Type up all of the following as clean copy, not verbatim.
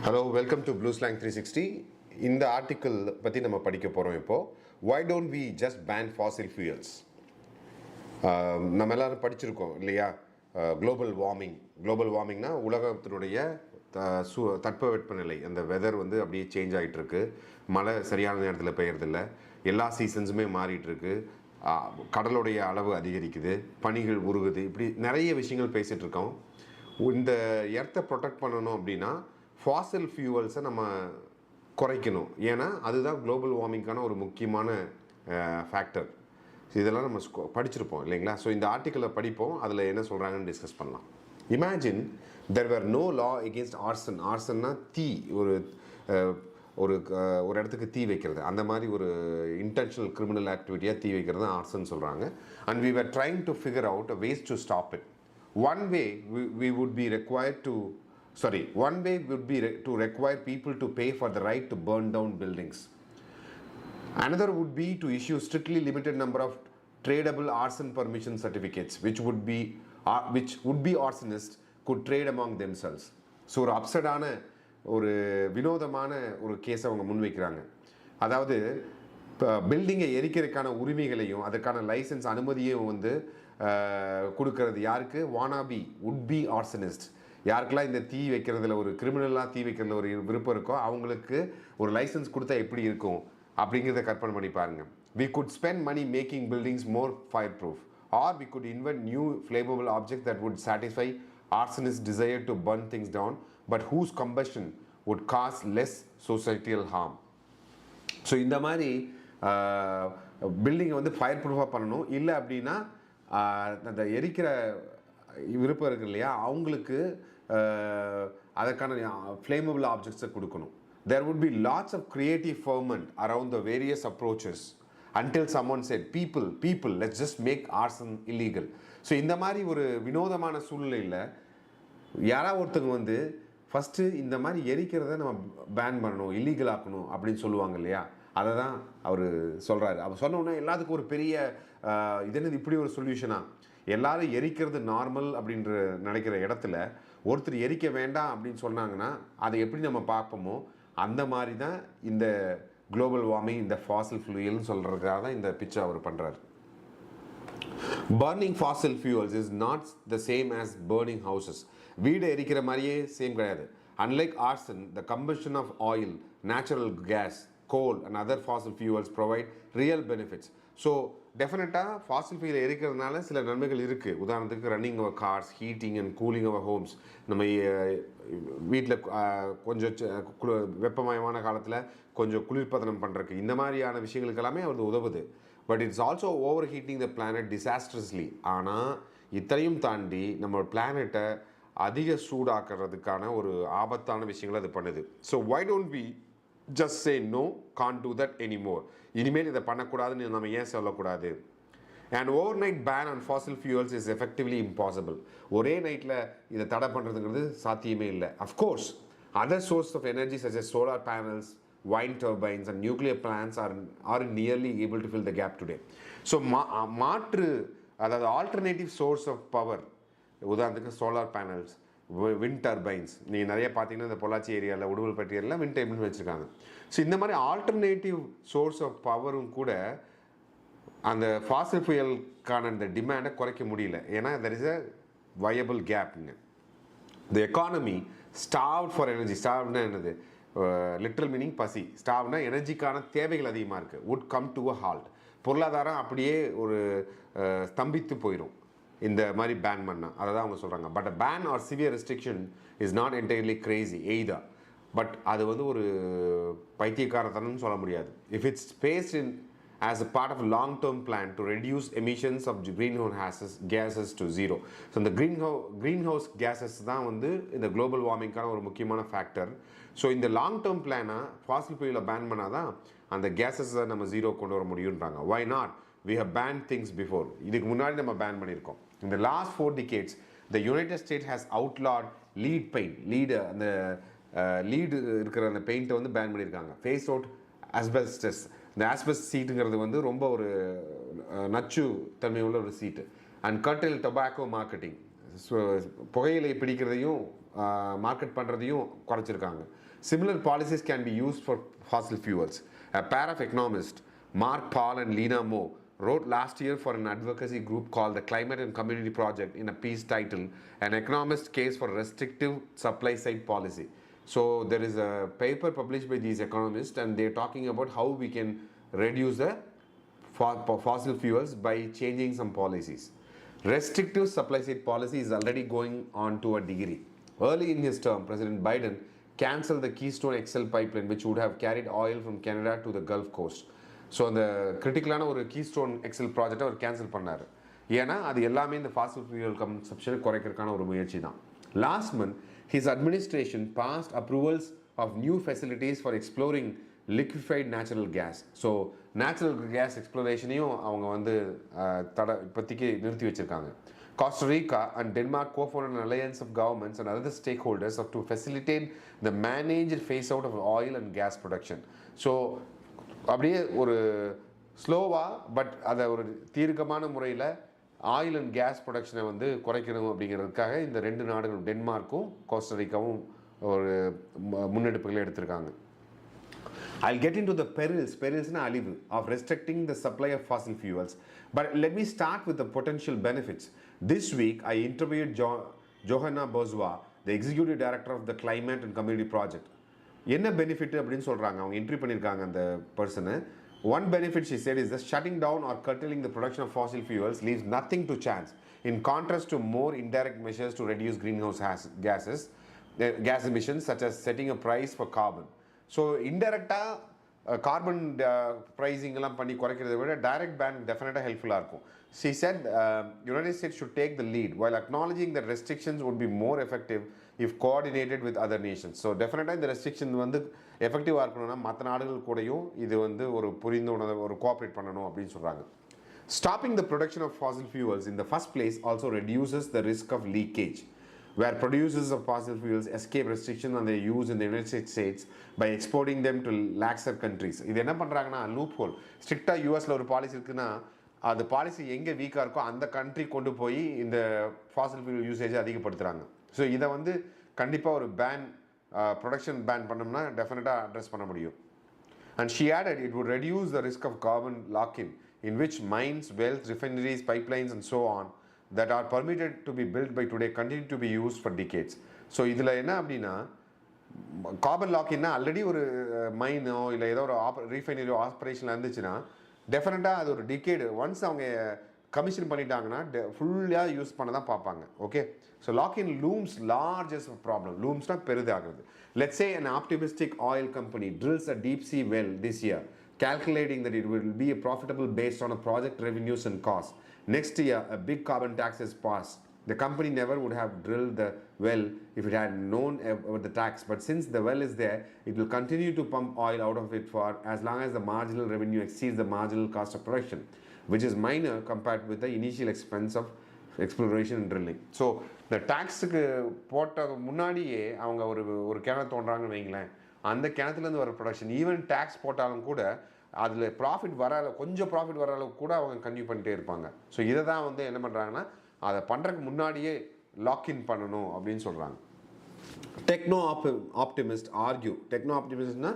Hello welcome to Blue Slang 360. இந்த article பற்றி நம்ம படிக்க போகிறோம் இப்போது. Why don't we just ban fossil fuels? நம்ம எல்லோரும் படிச்சிருக்கோம் இல்லையா? குளோபல் வார்மிங்னா உலகத்தினுடைய தட்பவெப்பநிலை, அந்த வெதர் வந்து அப்படியே சேஞ்ச் ஆகிட்டுருக்கு. மழை சரியான நேரத்தில் பெய்யறதில்ல, எல்லா சீசன்ஸுமே மாறிட்டுருக்கு, கடலுடைய அளவு அதிகரிக்குது, பனிகள் உருகுது, இப்படி நிறைய விஷயங்கள் பேசிகிட்டு இருக்கோம். இந்த எர்த்தை ப்ரொடெக்ட் பண்ணணும் அப்படின்னா ஃபாசில் ஃபியூவல்ஸை நம்ம குறைக்கணும். ஏன்னா அதுதான் குளோபல் வார்மிங்கான ஒரு முக்கியமான ஃபேக்டர். இதெல்லாம் நம்ம படிச்சிருப்போம் இல்லைங்களா? ஸோ இந்த ஆர்டிக்கிளை படிப்போம், அதில் என்ன சொல்கிறாங்கன்னு டிஸ்கஸ் பண்ணலாம். Imagine there were no law against arson. ஆர்சன்னா தீ, ஒரு ஒரு இடத்துக்கு தீ வைக்கிறது, அந்த மாதிரி ஒரு இன்டென்ஷனல் கிரிமினல் ஆக்டிவிட்டியாக தீ வைக்கிறது தான் ஆர்சன் சொல்கிறாங்க. And we were trying to figure out a ways to stop it. One way would be to require people to pay for the right to burn down buildings. Another would be to issue strictly limited number of tradable arson permission certificates, which would be arsonists could trade among themselves. So ஒரு அப்செட்டான ஒரு வினோதமான ஒரு கேஸை அவங்க முன்வைக்கிறாங்க. அதாவது இப்போ பில்டிங்கை எரிக்கிறதுக்கான உரிமைகளையும் அதற்கான லைசன்ஸ் அனுமதியும் வந்து கொடுக்கறது யாருக்கு? Would be arsonist. யாருக்கெல்லாம் இந்த தீ வைக்கிறதுல, ஒரு கிரிமினலாக தீ வைக்கிறதுல ஒரு விருப்பம் இருக்கோ அவங்களுக்கு ஒரு லைசன்ஸ் கொடுத்தா எப்படி இருக்கும் அப்படிங்கிறத கற்பனை பண்ணி பாருங்க. We could spend money making buildings more fireproof, or we could invent new flammable objects that would satisfy arsonists' desire to burn things down, but whose combustion would cause less societal harm. So இந்த மாதிரி பில்டிங்கை வந்து fire ப்ரூஃபாக பண்ணணும். இல்லை அப்படின்னா அந்த எரிக்கிற விருப்பம் இருக்கு இல்லையா, அவங்களுக்கு அதற்கான ஃப்ளேமபிள் ஆப்ஜெக்ட்ஸை கொடுக்கணும். There would be lots of creative ferment around the various approaches until someone said, people, let's just make arson illegal. So இந்த மாதிரி ஒரு வினோதமான சூழ்நிலையில் யாராவது ஒருத்தங்க வந்து ஃபஸ்ட்டு இந்த மாதிரி எரிக்கிறத நம்ம பேன் பண்ணணும், இல்லீகல் ஆக்கணும் அப்படின்னு சொல்லுவாங்க இல்லையா? அதை தான் அவர் சொல்கிறாரு. அவர் சொன்னோன்னா எல்லாத்துக்கும் ஒரு பெரிய என்னது இப்படி ஒரு சொல்யூஷனா, எல்லாரும் எரிக்கிறது நார்மல் அப்படின்ற நினைக்கிற இடத்துல ஒருத்தர் எரிக்க வேண்டாம் அப்படின்னு சொன்னாங்கன்னா அதை எப்படி நம்ம பார்ப்போமோ அந்த மாதிரி தான் இந்த குளோபல் வார்மிங், இந்த ஃபாசில் ஃபியூயல்னு சொல்கிறதுக்காக தான் இந்த பிச்சை அவர் பண்ணுறாரு. Burning fossil fuels is not the same as burning houses. வீடு எரிக்கிற மாதிரியே சேம் கிடையாது. Unlike arson, the combustion of oil, natural gas, coal and other fossil fuels provide real benefits. So டெஃபினட்டாக ஃபாசில் ஃபியூல் எரிக்கிறதுனால சில நன்மைகள் இருக்குது. உதாரணத்துக்கு running our cars, heating and cooling our homes, நம்ம வீட்டில் கொஞ்சம் வெப்பமயமான காலத்தில் கொஞ்சம் குளிர்பதனம் பண்ணுறதுக்கு, இந்த மாதிரியான விஷயங்களுக்கு எல்லாமே அது உதவுது. But it's also over heating the planet disastrously. ஆனால் இத்தனையும் தாண்டி நம்ம பிளானட்டை அதிக சூடாக்குறதுக்கான ஒரு ஆபத்தான விஷயங்களை அது பண்ணுது. So why don't we just say no, can't do that anymore. இனிமேல் இதை பண்ணக்கூடாதுன்னு நம்ம ஏன் சொல்லக்கூடாது? An overnight ban on fossil fuels is effectively impossible. ஒரே நைட்டில் இதை தடை பண்ணுறதுங்கிறது சாத்தியமே இல்லை. Of course, other sources of energy such as solar panels, wind turbines and nuclear plants are nearly able to fill the gap today. So மாற்று, அதாவது alternative source of power, உதாரணத்துக்கு சோலார் பேனல்ஸ், விண்ட் டர்பைன்ஸ், நீங்கள் நிறைய பார்த்தீங்கன்னா இந்த பொள்ளாச்சி ஏரியாவில், உடுமல்பட்டி ஏரியாவில் wind turbines வச்சுருக்காங்க. ஸோ இந்த மாதிரி ஆல்டர்னேட்டிவ் சோர்ஸ் ஆஃப் பவரும் கூட அந்த ஃபாசில் ஃபியூயலுக்கான இந்த டிமாண்டை குறைக்க முடியல. ஏன்னா தெர் இஸ் அ வயபிள் கேப்புங்க. The economy starved for energy. ஸ்டார்வ்னா என்னது? லிட்ரல் மீனிங் பசி. ஸ்டார்வ்னா எனர்ஜிக்கான தேவைகள் அதிகமாக இருக்குது. Would come to a halt. பொருளாதாரம் அப்படியே ஒரு ஸ்தம்பித்து போயிடும் இந்த மாதிரி பேன் பண்ணால். அதை தான் அவங்க சொல்கிறாங்க. But a ban or severe restriction is not entirely crazy either. பட் அது வந்து ஒரு பைத்தியக்காரத்தனம்னு சொல்ல முடியாது. If it's phased in as a part of long term plan to reduce emissions of greenhouse gases to zero. So இந்த greenhouse gases தான் வந்து இந்த குளோபல் வார்மிங்கான ஒரு முக்கியமான ஃபேக்டர். ஸோ இந்த லாங் டேர்ம் பிளானை ஃபாசில் ஃபியூயலை பேன் பண்ணால் தான் அந்த கேஸஸை நம்ம ஜீரோ கொண்டு வர முடியுன்றாங்க. Why not? We have banned things before. இதுக்கு முன்னாடி நம்ம பேன் பண்ணியிருக்கோம். In the last 4 decades, the United States has outlawed lead paint. அந்த லீடு இருக்கிற அந்த பெயிண்ட்டை வந்து பேன் பண்ணியிருக்காங்க. Phase out asbestos. இந்த ஆஸ்பெஸ்ட் சீட்டுங்கிறது வந்து ரொம்ப ஒரு நச்சு தன்மை உள்ள ஒரு சீட்டு. And cartel tobacco marketing. புகையிலை பிடிக்கிறதையும் மார்க்கெட் பண்ணுறதையும் குறைச்சிருக்காங்க. Similar policies can be used for fossil fuels. A pair of economists, Mark Paul and Lena Moe, wrote last year for an advocacy group called the Climate and Community Project in a piece titled An Economist Case for Restrictive Supply Side Policy. So there is a paper published by these economists and they're talking about how we can reduce the fossil fuels by changing some policies. Restrictive supply side policy is already going on to a degree. Early in his term, President Biden cancelled the Keystone XL pipeline, which would have carried oil from Canada to the Gulf Coast. So அந்த கிரிட்டிக்கலான ஒரு keystone XL ப்ராஜெக்டை அவர் cancel பண்ணார். ஏன்னா அது எல்லாமே இந்த Fazil fuel கன்சப்ஷனை குறைக்கிறதுக்கான ஒரு முயற்சி தான். Last month his administration passed approvals of new facilities for exploring liquefied natural gas. So natural gas எக்ஸ்ப்ளோரேஷனையும் அவங்க வந்து இப்போதைக்கு நிறுத்தி வச்சுருக்காங்க. Costa Rica and Denmark co-founded an alliance of governments and other stakeholders to facilitate the managed phase-out of oil and gas production. So அப்படியே ஒரு ஸ்லோவாக but அதை ஒரு தீர்க்கமான முறையில் ஆயில் அண்ட் கேஸ் ப்ரொடக்ஷனை வந்து குறைக்கணும் அப்படிங்கிறதுக்காக இந்த 2 நாடுகளும் டென்மார்க்கும் கோஸ்டரிக்காவும் ஒரு முன்னெடுப்புகளை எடுத்திருக்காங்க. I'll get into the perils na alivu of restricting the supply of fossil fuels. But let me start with the potential benefits. This week, I interviewed Johanna Boswa, the executive director of the Climate and Community Project. என்ன benefit அப்படின்னு சொல்கிறாங்க, அவங்க entry பண்ணியிருக்காங்க அந்த பர்சனை. One benefit, she said, is that shutting down or curtailing the production of fossil fuels leaves nothing to chance, in contrast to more indirect measures to reduce greenhouse gas emissions, such as setting a price for carbon. So இன்டெரக்டாக carbon ப்ரைஸிங்கெல்லாம் பண்ணி குறைக்கிறத விட direct pan டெஃபினட்டாக ஹெல்ப்ஃபுல்லாக இருக்கும். She said United States should take the lead while acknowledging that restrictions would be more effective if coordinated with other nations. So டெஃபினட்டாக இந்த ரெஸ்ட்ரிக்ஷன் வந்து எஃபெக்டிவாக இருக்கணும்னா மற்ற நாடுகள் கூடயும் இது வந்து ஒரு புரிந்துணர்வு ஒரு கோஆப்ரேட் பண்ணணும் அப்படின்னு சொல்கிறாங்க. Stopping the production of fossil fuels in the first place also reduces the risk of leakage, where producers of fossil fuels escape restrictions on their use in the United States by exporting them to laxer countries. இது என்ன பண்ணுறாங்கன்னா loop whole. ஸ்ட்ரிக்டாக யூஎஸில் ஒரு policy இருக்குன்னா அது policy எங்கே வீக்காக இருக்கோ அந்த கண்ட்ரி கொண்டு போய் இந்த ஃபாசில் ஃபியூல் யூசேஜை அதிகப்படுத்துகிறாங்க. ஸோ இதை வந்து கண்டிப்பாக ஒரு ப்ரொடக்ஷன் பேன் பண்ணோம்னா டெஃபினட்டாக அட்ரஸ் பண்ண முடியும். And she added it would reduce the risk of carbon lock-in, in which mines, wells, refineries, pipelines and so on that are permitted to be built by today continue to be used for decades. So இதில் என்ன அப்படின்னா carbon லாக்கின்னா already ஒரு மைனோ இல்லை ஏதோ ஒரு ரீஃபைனரியோ ஆப்ரேஷனில் இருந்துச்சுன்னா டெஃபினட்டாக அது ஒரு டிகேடு ஒன்ஸ் அவங்க கமிஷன் பண்ணிட்டாங்கன்னா ஃபுல்லாக யூஸ் பண்ண தான் பார்ப்பாங்க. Okay, so lock in looms largest problem. லூம்ஸ்னால் பெரிதாகிறது. Let's say an optimistic oil company drills a deep sea well this year, calculating that it will be profitable based on a project revenues and costs. Next year, a big carbon tax is passed. The company never would have drilled the well if it had known about the tax. But since the well is there, it will continue to pump oil out of it for as long as the marginal revenue exceeds the marginal cost of production, which is minor compared with the initial expense of exploration and drilling. So, the taxக்கு போட்ட முன்னாடியே அவங்க ஒரு கிணறு தோன்றாங்கன்னு வைங்களேன், அந்த கிணத்துலேருந்து வர production even tax போட்டாலும் கூட அதில் ப்ராஃபிட் வர கொஞ்சம் ப்ராஃபிட் வர அளவுக்கு கூட அவங்க கன்டினியூ பண்ணிட்டே இருப்பாங்க. ஸோ இதை தான் வந்து என்ன பண்ணுறாங்கன்னா அதை பண்ணுறதுக்கு முன்னாடியே லாக்இன் பண்ணணும் அப்படின்னு சொல்கிறாங்க. ஆப்டிமிஸ்ட் ஆர்கியூ ஆப்டிமிஸ்ட்னா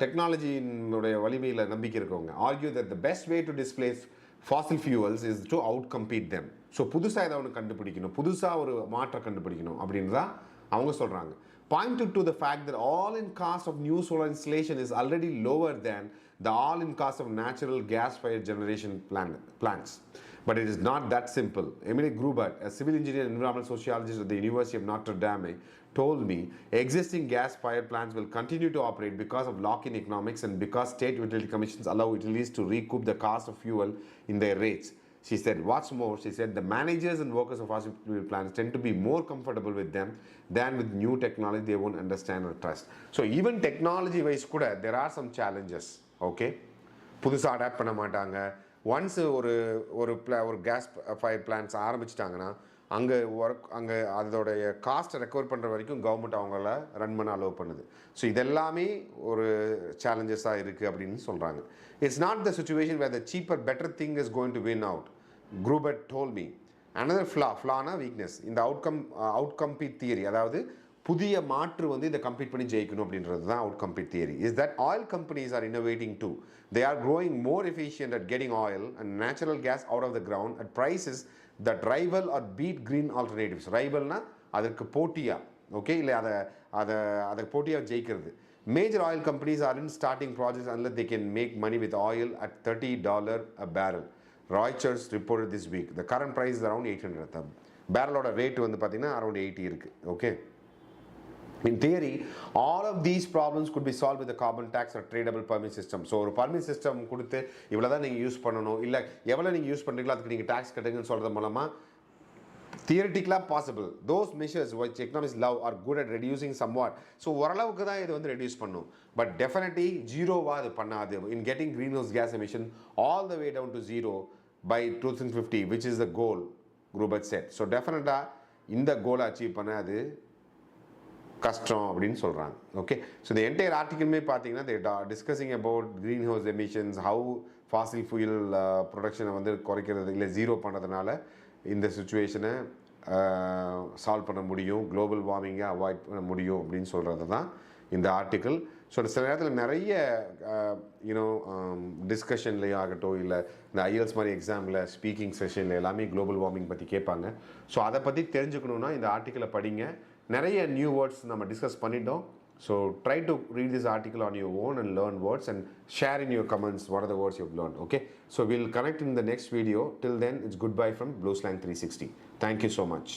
டெக்னாலஜியினுடைய வலிமையில் நம்பிக்கை இருக்கவங்க argue that the best way to displays Fazil fuels is to out compete them. So புதுசாக ஏதாவது ஒன்று கண்டுபிடிக்கணும், புதுசாக ஒரு மாற்றம் கண்டுபிடிக்கணும் அப்படின்னு தான் அவங்க சொல்கிறாங்க. Pointed to the fact that all-in cost of new solar installation is already lower than the all-in cost of natural gas-fired generation plants. But it is not that simple. Emily Grubert, a civil engineer and environmental sociologist at the University of Notre Dame, told me existing gas-fired plants will continue to operate because of lock-in economics and because state utility commissions allow utilities to recoup the cost of fuel in their rates. She said, what's more, she said, the managers and workers of fossil fuel plants tend to be more comfortable with them than with new technology they won't understand or trust. So even technology-wise kuda, there are some challenges, okay? புதுசாக adapt பண்ண மாட்டாங்க. Once ஒரு case fire plans ஆரம்பிச்சிட்டாங்கன்னா அங்கே அதோடைய காஸ்ட்டை recover பண்ணுற வரைக்கும் government அவங்கள ரன் பண்ண அலோவ் பண்ணுது. ஸோ இதெல்லாமே ஒரு சேலஞ்சஸாக இருக்குது அப்படின்னு சொல்கிறாங்க. It's not the situation where the cheaper better thing is going to win out, Grubert told me. another ஃப்ளானா வீக்னஸ் இந்த அவுட்கம்பீட் தியரி, அதாவது புதிய மாற்று வந்து இதை கம்ப்ளீட் பண்ணி ஜெயிக்கணும் அப்படின்றது தான் outcompete theory. Is that oil companies are innovating too. They are growing more efficient at getting oil and natural gas out of the ground at prices that rival or beat green alternatives. ரைவல்னா அதற்கு போட்டியா, okay, இல்லை அதை அதை அதற்கு போட்டியாக ஜெயிக்கிறது. Major oil companies are in starting projects unless they can make money with oil at $30 a barrel. Reuters reported this week. The current price is around 800. பேரலோட rate வந்து பார்த்தீங்கன்னா அரௌண்ட் 80 இருக்குது. Okay, in theory all of these problems could be solved with a carbon tax or tradable permit system. So ஒரு permit system கொடுத்து இவ்வளோ தான் நீங்கள் use பண்ணணும், இல்லை எவ்வளோ நீங்கள் யூஸ் பண்ணுறீங்களோ அதுக்கு நீங்கள் டேக்ஸ் கட்டுங்கன்னு சொல்கிறது மூலமாக தியரிட்டிக்கலாக possible. Those measures which economists love are good at reducing somewhat. So ஓரளவுக்கு தான் இது வந்து ரெடியூஸ் பண்ணும், பட் டெஃபினெட்லி ஜீரோவாக அது பண்ணாது. In getting green house gas emission all the way down to zero by 2050, which is the goal Grubert said. So டெஃபினட்டாக இந்த கோலை அச்சீவ் பண்ண அது கஷ்டம் அப்படின்னு சொல்கிறாங்க. ஓகே, ஸோ இந்த என்டையர் ஆர்டிக்கலுமே பார்த்தீங்கன்னா they discussing about green house emissions, how fossil fuel ப்ரொடக்ஷனை வந்து குறைக்கிறது இல்லை ஜீரோ பண்ணுறதுனால இந்த சுச்சுவேஷனை சால்வ் பண்ண முடியும், குளோபல் வார்மிங்கை அவாய்ட் பண்ண முடியும் அப்படின்னு சொல்கிறது தான் இந்த ஆர்டிக்கிள். ஸோ சில நேரத்தில் நிறைய யூனோ டிஸ்கஷன்லேயும் ஆகட்டும், இல்லை இந்த ஐஎல்ஸ் மாதிரி எக்ஸாமில் ஸ்பீக்கிங் செஷனில் எல்லாமே குளோபல் வார்மிங் பற்றி கேட்பாங்க. ஸோ அதை பற்றி தெரிஞ்சுக்கணுன்னா இந்த ஆர்டிக்கிளை படிங்க. நிறைய நியூ வேர்ட்ஸ் நம்ம டிஸ்கஸ் பண்ணிட்டோம். So try to read this article on your own and learn words and share in your comments what are the words you've learned. Okay, so we'll connect in the next video. Till then, it's goodbye from Blue Slang 360. Thank you so much.